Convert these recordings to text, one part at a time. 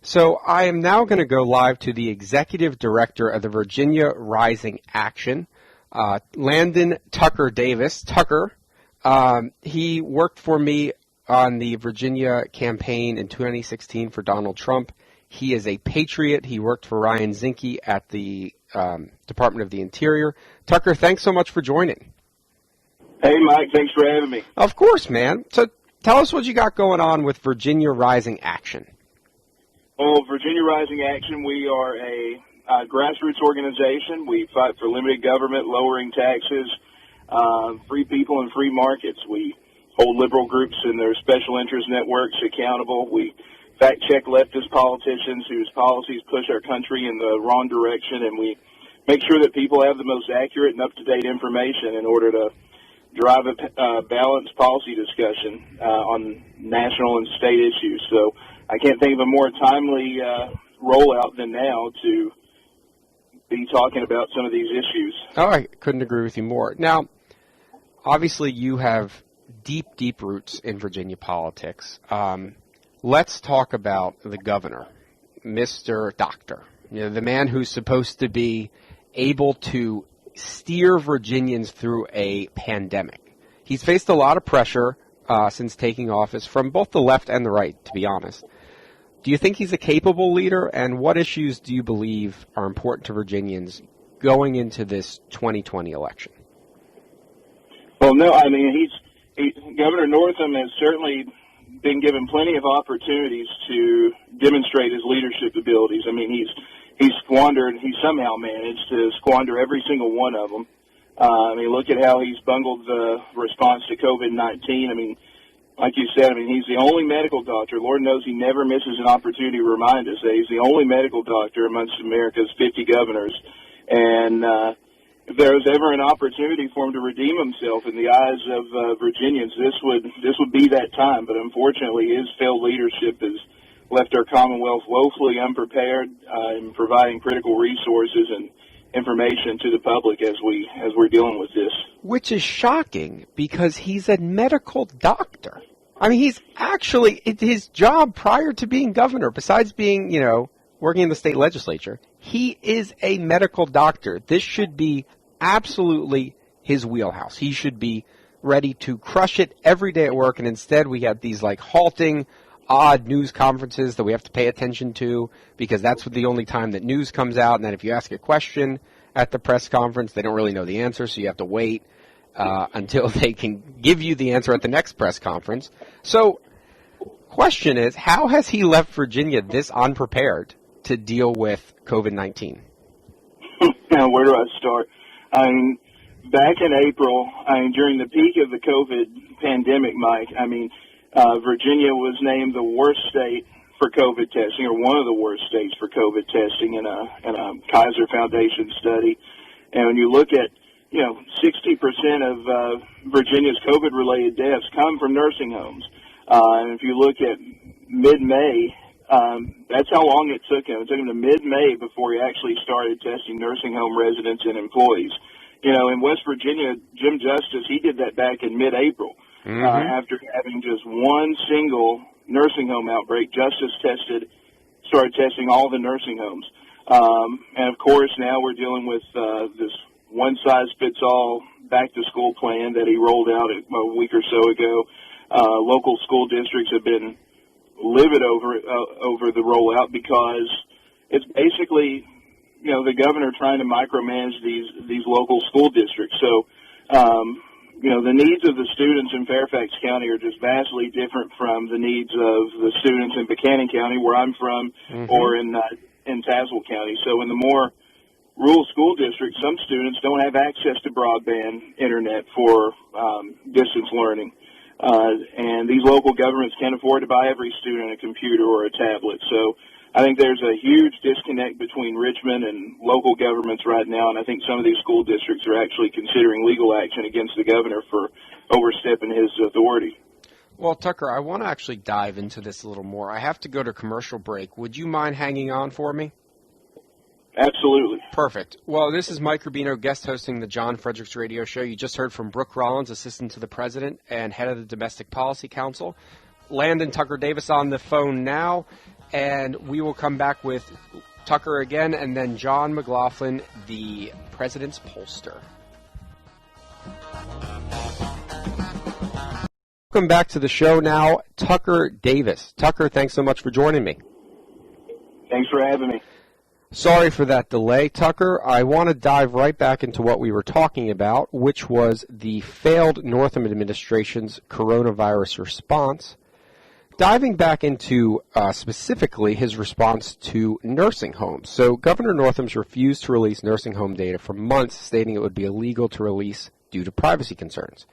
So I am now going to go live to the executive director of the Virginia Rising Action, Landon Tucker Davis. Tucker, he worked for me on the Virginia campaign in 2016 for Donald Trump. He is a patriot. He worked for Ryan Zinke at the Department of the Interior. Tucker, thanks so much for joining. Hey, Mike. Thanks for having me. Of course, man. So tell us what you got going on with Virginia Rising Action. Well, Virginia Rising Action, we are a grassroots organization. We fight for limited government, lowering taxes, free people and free markets. We hold liberal groups and their special interest networks accountable. We fact-check leftist politicians whose policies push our country in the wrong direction, and we make sure that people have the most accurate and up-to-date information in order to drive a balanced policy discussion on national and state issues. So I can't think of a more timely rollout than now to be talking about some of these issues. Oh, I couldn't agree with you more. Now, obviously you have deep roots in Virginia politics. Let's talk about the governor, Mr. Doctor, the man who's supposed to be able to steer Virginians through a pandemic. He's faced a lot of pressure since taking office from both the left and the right, to be honest. Do you think he's a capable leader, and what issues do you believe are important to Virginians going into this 2020 election? Well, no, I mean, Governor Northam has certainly been given plenty of opportunities to demonstrate his leadership abilities. I mean, he's somehow managed to squander every single one of them. I mean, look at how he's bungled the response to COVID-19. I mean, like you said, he's the only medical doctor. Lord knows he never misses an opportunity to remind us that he's the only medical doctor amongst America's 50 governors. And if there was ever an opportunity for him to redeem himself in the eyes of Virginians, this would be that time. But unfortunately, his failed leadership has left our Commonwealth woefully unprepared in providing critical resources and information to the public as we're dealing with this. Which is shocking because he's a medical doctor. I mean, he's actually, his job prior to being governor, besides being, working in the state legislature, he is a medical doctor. This should be absolutely his wheelhouse. He should be ready to crush it every day at work, and instead we have these halting, odd news conferences that we have to pay attention to because that's the only time that news comes out, and then if you ask a question at the press conference, they don't really know the answer, so you have to wait until they can give you the answer at the next press conference. So, question is, how has he left Virginia this unprepared to deal with COVID-19? Now, where do I start? Back in April, during the peak of the COVID pandemic, Mike, Virginia was named the worst state for COVID testing, or one of the worst states for COVID testing in a Kaiser Foundation study. And when you look at, 60% of Virginia's COVID-related deaths come from nursing homes. And if you look at mid-May, that's how long it took him. It took him to mid-May before he actually started testing nursing home residents and employees. In West Virginia, Jim Justice, he did that back in mid-April. After having just one single nursing home outbreak, Justice started testing all the nursing homes. And, of course, now we're dealing with this one-size-fits-all back-to-school plan that he rolled out a week or so ago. Local school districts have been livid over the rollout because it's basically, the governor trying to micromanage these local school districts. So, the needs of the students in Fairfax County are just vastly different from the needs of the students in Buchanan County, where I'm from, or in Tazewell County. So in the more rural school districts, some students don't have access to broadband internet for distance learning. And these local governments can't afford to buy every student a computer or a tablet. So I think there's a huge disconnect between Richmond and local governments right now, and I think some of these school districts are actually considering legal action against the governor for overstepping his authority. Well, Tucker, I want to actually dive into this a little more. I have to go to commercial break. Would you mind hanging on for me? Absolutely. Perfect. Well, this is Mike Rubino, guest hosting the John Fredericks Radio Show. You just heard from Brooke Rollins, Assistant to the President and Head of the Domestic Policy Council. Landon Tucker Davis on the phone now. and we will come back with Tucker again, and then John McLaughlin, the president's pollster. Welcome back to the show now, Tucker Davis. Tucker, thanks so much for joining me. Thanks for having me. Sorry for that delay, Tucker. I want to dive right back into what we were talking about, which was the failed Northam administration's coronavirus response. Diving back into specifically his response to nursing homes. So Governor Northam's refused to release nursing home data for months, stating it would be illegal to release due to privacy concerns.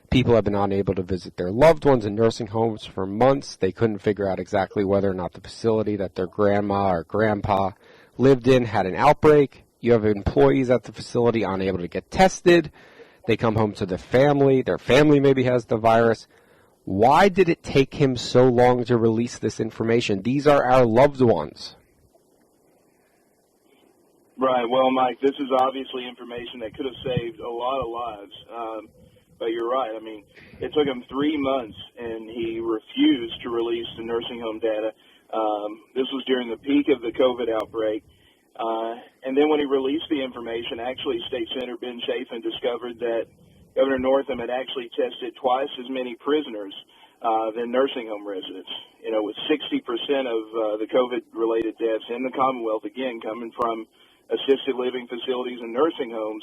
People have been unable to visit their loved ones in nursing homes for months. They couldn't figure out exactly whether or not the facility that their grandma or grandpa lived in had an outbreak. You have employees at the facility unable to get tested. They come home to their family maybe has the virus. Why did it take him so long to release this information? These are our loved ones. Right. Well, Mike, this is obviously information that could have saved a lot of lives. But you're right. I mean, it took him 3 months, and he refused to release the nursing home data. This was during the peak of the COVID outbreak. And then when he released the information, actually State Senator Ben Chafin discovered that Governor Northam had actually tested twice as many prisoners than nursing home residents. You know, with 60% of the COVID-related deaths in the Commonwealth, again, coming from assisted living facilities and nursing homes,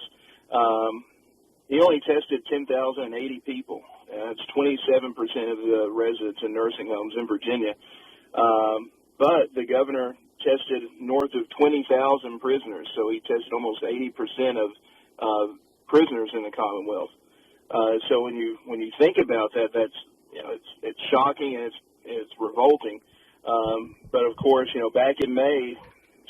he only tested 10,080 people. That's 27% of the residents in nursing homes in Virginia. But the governor tested north of 20,000 prisoners, so he tested almost 80% of prisoners in the Commonwealth. So when you think about that, that's, you know, it's shocking and it's revolting. But of course, you know, back in May,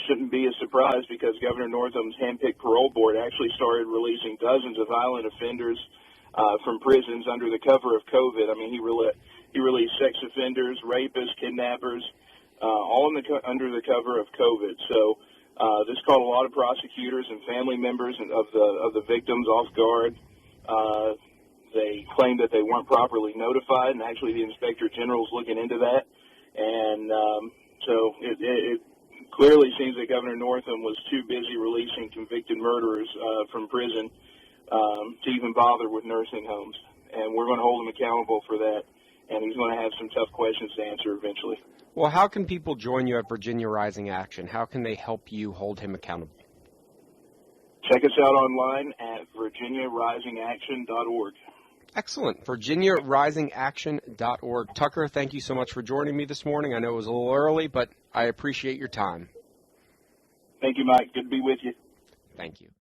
shouldn't be a surprise because Governor Northam's handpicked parole board actually started releasing dozens of violent offenders from prisons under the cover of COVID. I mean, he released sex offenders, rapists, kidnappers, all under the cover of COVID. So this caught a lot of prosecutors and family members of the victims off guard. They claimed that they weren't properly notified, and actually the Inspector General is looking into that. And so it clearly seems that Governor Northam was too busy releasing convicted murderers from prison to even bother with nursing homes. And we're going to hold him accountable for that, and he's going to have some tough questions to answer eventually. Well, how can people join you at Virginia Rising Action? How can they help you hold him accountable? Check us out online at virginiarisingaction.org. Excellent. virginiarisingaction.org. Tucker, thank you so much for joining me this morning. I know it was a little early, but I appreciate your time. Thank you, Mike. Good to be with you. Thank you.